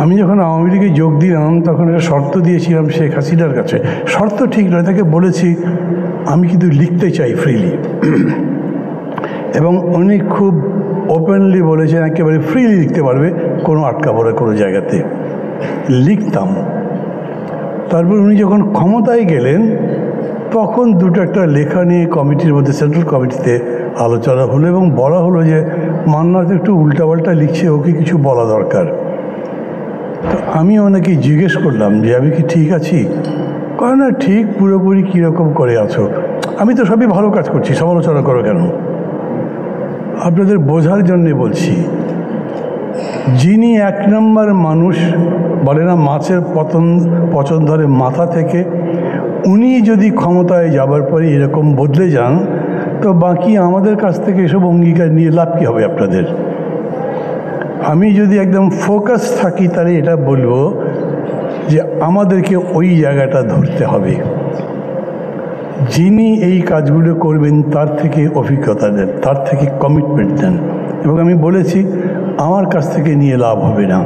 আমি যখন আওয়ামী লীগে যোগ দিলাম তখন একটা শর্ত দিয়েছিলাম শেখ হাসিনার কাছে। শর্ত ঠিক নয়, তাকে বলেছি আমি কিন্তু লিখতে চাই ফ্রিলি, এবং উনি খুব ওপেনলি বলেছেন একেবারে ফ্রিলি লিখতে পারবে, কোনো আটকা পড়ে কোনো জায়গাতে। লিখতাম। তারপর উনি যখন ক্ষমতায় গেলেন তখন দুটো একটা লেখা নিয়ে কমিটির মধ্যে, সেন্ট্রাল কমিটিতে আলোচনা হলো এবং বলা হলো যে মান্নাত একটু উল্টাপাল্টা লিখছে, ওকে কিছু বলা দরকার। তো আমি ওনাকে জিজ্ঞেস করলাম যে আমি কি ঠিক আছি? কারণ না, ঠিক পুরোপুরি কীরকম করে আছো? আমি তো সবই ভালো কাজ করছি, সমালোচনা করো কেন? আপনাদের বোঝার জন্যে বলছি, যিনি এক নম্বর মানুষ বলে না মাছের পচন ধরে মাথা থেকে, উনি যদি ক্ষমতায় যাবার পরে এরকম বদলে যান, তো বাকি আমাদের কাছ থেকে এসব অঙ্গীকার নিয়ে লাভ কী হবে আপনাদের? আমি যদি একদম ফোকাস থাকি তাহলে এটা বলবো যে আমাদেরকে ওই জায়গাটা ধরতে হবে। যিনি এই কাজগুলো করবেন তার থেকে অভিজ্ঞতা নেন, তার থেকে কমিটমেন্ট নেন। এবং আমি বলেছি আমার কাছ থেকে নিয়ে লাভ হবে না।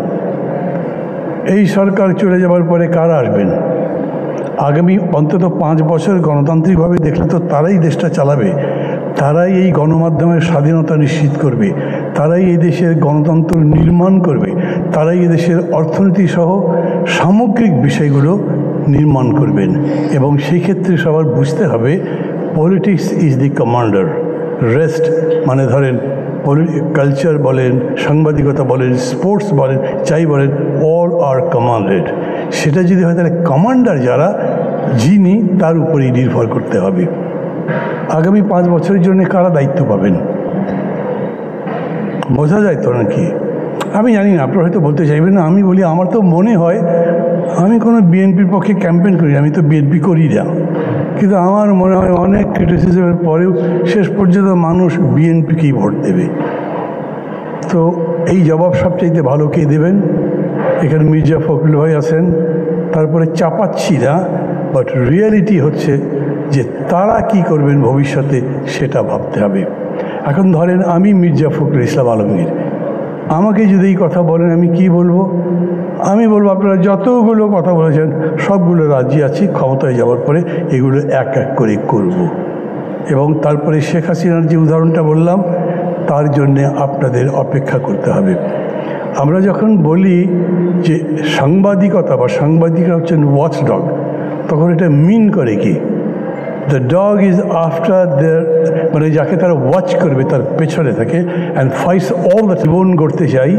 এই সরকার চলে যাওয়ার পরে কারা আসবেন? আগামী অন্তত 5 বছর গণতান্ত্রিকভাবে দেখলে তো তারাই দেশটা চালাবে, তারাই এই গণমাধ্যমের স্বাধীনতা নিশ্চিত করবে, তারাই এই দেশের গণতন্ত্র নির্মাণ করবে, তারাই এদেশের অর্থনীতি সহ সামগ্রিক বিষয়গুলো নির্মাণ করবেন। এবং সেই ক্ষেত্রে সবার বুঝতে হবে politics is the commander, rest মানে ধরেন কালচার বলেন, সাংবাদিকতা বলেন, স্পোর্টস বলেন, যাই বলেন, অল আর কমান্ডেড। সেটা যদি হয় তাহলে কমান্ডার যারা, যিনি, তার উপরেই নির্ভর করতে হবে। আগামী 5 বছরের জন্য কারা দায়িত্ব পাবেন বোঝা যায় তো নাকি? আমি জানি না, আপনারা হয়তো বলতে চাইবেন না। আমি বলি আমার তো মনে হয়, আমি কোনো বিএনপির পক্ষে ক্যাম্পেইন করি, আমি তো বিএনপি করি না, কিন্তু আমার মনে হয় অনেক ক্রিটিসিজমের পরেও শেষ পর্যন্ত মানুষ বিএনপিকেই ভোট দেবে। তো এই জবাব সবচাইতে ভালো কে দেবেন? এখানে মির্জা ফখরুল ভাই আছেন। তারপরে চাপাচ্ছি না, বাট রিয়ালিটি হচ্ছে যে তারা কি করবেন ভবিষ্যতে সেটা ভাবতে হবে। এখন ধরেন আমি মির্জা ফখরুল ইসলাম আলমগীর, আমাকে যদি এই কথা বলেন আমি কি বলবো? আমি বলবো আপনারা যতগুলো কথা বলেছেন সবগুলো রাজি আছি, ক্ষমতায় যাওয়ার পরে এগুলো এক এক করে করব। এবং তারপরে শেখ হাসিনার যে উদাহরণটা বললাম, তার জন্যে আপনাদের অপেক্ষা করতে হবে। আমরা যখন বলি যে সাংবাদিকতা বা সাংবাদিকরা হচ্ছেন ওয়াচডগ, তখন এটা মিন করে কি? The dog is after their, মানে যাকে তারা ওয়াচ করবে তার পেছনে থাকে, অ্যান্ড ফাইটস অল দ্য জীবন গড়তে চাই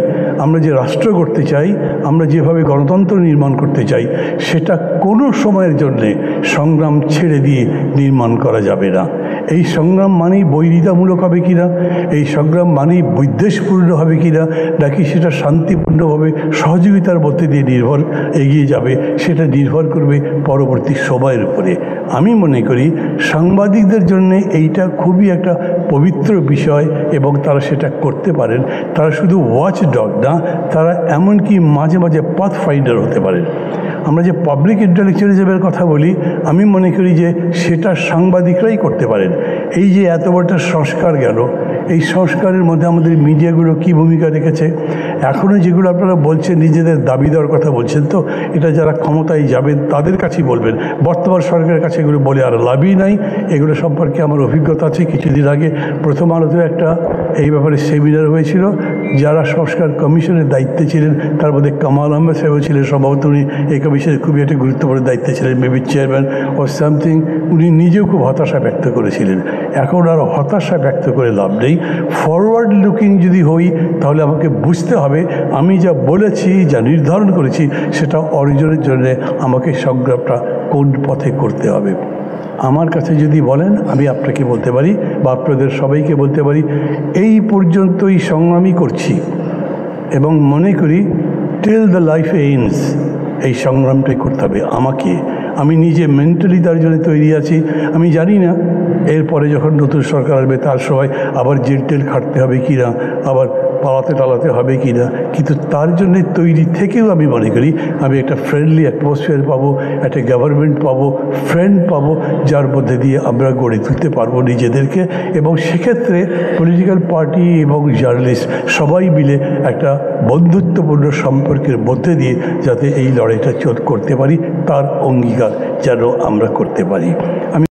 আমরা, যে রাষ্ট্র গড়তে চাই আমরা, যেভাবে গণতন্ত্র নির্মাণ করতে চাই, সেটা কোনো সময়ের জন্যে সংগ্রাম ছেড়ে দিয়ে নির্মাণ করা যাবে না। এই সংগ্রাম মানেই বৈরিতামূলক হবে কিনা, এই সংগ্রাম মানেই বিদ্বেষপূর্ণ হবে কিনা, নাকি সেটা শান্তিপূর্ণভাবে সহযোগিতার মধ্যে দিয়ে এগিয়ে যাবে, সেটা নির্ভর করবে পরবর্তী সময়ের উপরে। আমি মনে করি সাংবাদিকদের জন্য এইটা খুবই একটা পবিত্র বিষয় এবং তারা সেটা করতে পারেন। তারা শুধু ওয়াচ ডগ না, তারা এমনকি মাঝে মাঝে পাথ ফাইন্ডার হতে পারেন। আমরা যে পাবলিক ইন্টেলেকচুয়ালিজমের কথা বলি, আমি মনে করি যে সেটা সাংবাদিকরাই করতে পারেন। এই যে এত বড় সংস্কার গেল, এই সংস্কারের মধ্যে আমাদের মিডিয়াগুলো কী ভূমিকা রেখেছে? এখনও যেগুলো আপনারা বলছেন, নিজেদের দাবি দেওয়ার কথা বলছেন, তো এটা যারা ক্ষমতায় যাবেন তাদের কাছেই বলবেন। বর্তমান সরকারের কাছে এগুলো বলে আর লাভই নাই। এগুলো সম্পর্কে আমার অভিজ্ঞতা আছে। কিছুদিন আগে প্রথম আলোতে একটা এই ব্যাপারে সেমিনার হয়েছিল। যারা সংস্কার কমিশনের দায়িত্বে ছিলেন তার মধ্যে কামাল আহমেদ সাহেবও ছিলেন, সম্ভবত উনি এই কমিশনের খুবই একটা গুরুত্বপূর্ণ দায়িত্বে ছিলেন, মেবি চেয়ারম্যান ও সামথিং। উনি নিজেও খুব হতাশা ব্যক্ত করেছিলেন। এখন আর হতাশা ব্যক্ত করে লাভ নেই। ফরওয়ার্ড লুকিং যদি হই তাহলে আমাকে বুঝতে হবে আমি যা বলেছি, যা নির্ধারণ করেছি, সেটা অর্জনের জন্য আমাকে সংগ্রামটা কোন পথে করতে হবে। আমার কাছে যদি বলেন, আমি আপনাকে বলতে পারি বা আপনাদের সবাইকে বলতে পারি, এই পর্যন্তই সংগ্রামই করছি এবং মনে করি টিল দ্য লাইফ এন্ডস এই সংগ্রামটাই করতে হবে আমাকে। আমি নিজে মেন্টালি তার জন্য তৈরি আছি। আমি জানি না এরপরে যখন নতুন সরকার আসবে তার সময় আবার জেল টেল খাটতে হবে কি না, আবার পালাতে টালাতে হবে কি না, কিন্তু তার জন্যে তৈরি থেকেও আমি মনে করি আমি একটা ফ্রেন্ডলি অ্যাটমসফিয়ার পাবো, একটা গভর্নমেন্ট পাবো, ফ্রেন্ড পাবো, যার মধ্যে দিয়ে আমরা গড়ে তুলতে পারবো নিজেদেরকে। এবং সেক্ষেত্রে পলিটিক্যাল পার্টি এবং জার্নালিস্ট সবাই মিলে একটা বন্ধুত্বপূর্ণ সম্পর্কের মধ্যে দিয়ে যাতে এই লড়াইটা করতে পারি, তার অঙ্গীকার যেন আমরা করতে পারি। আমি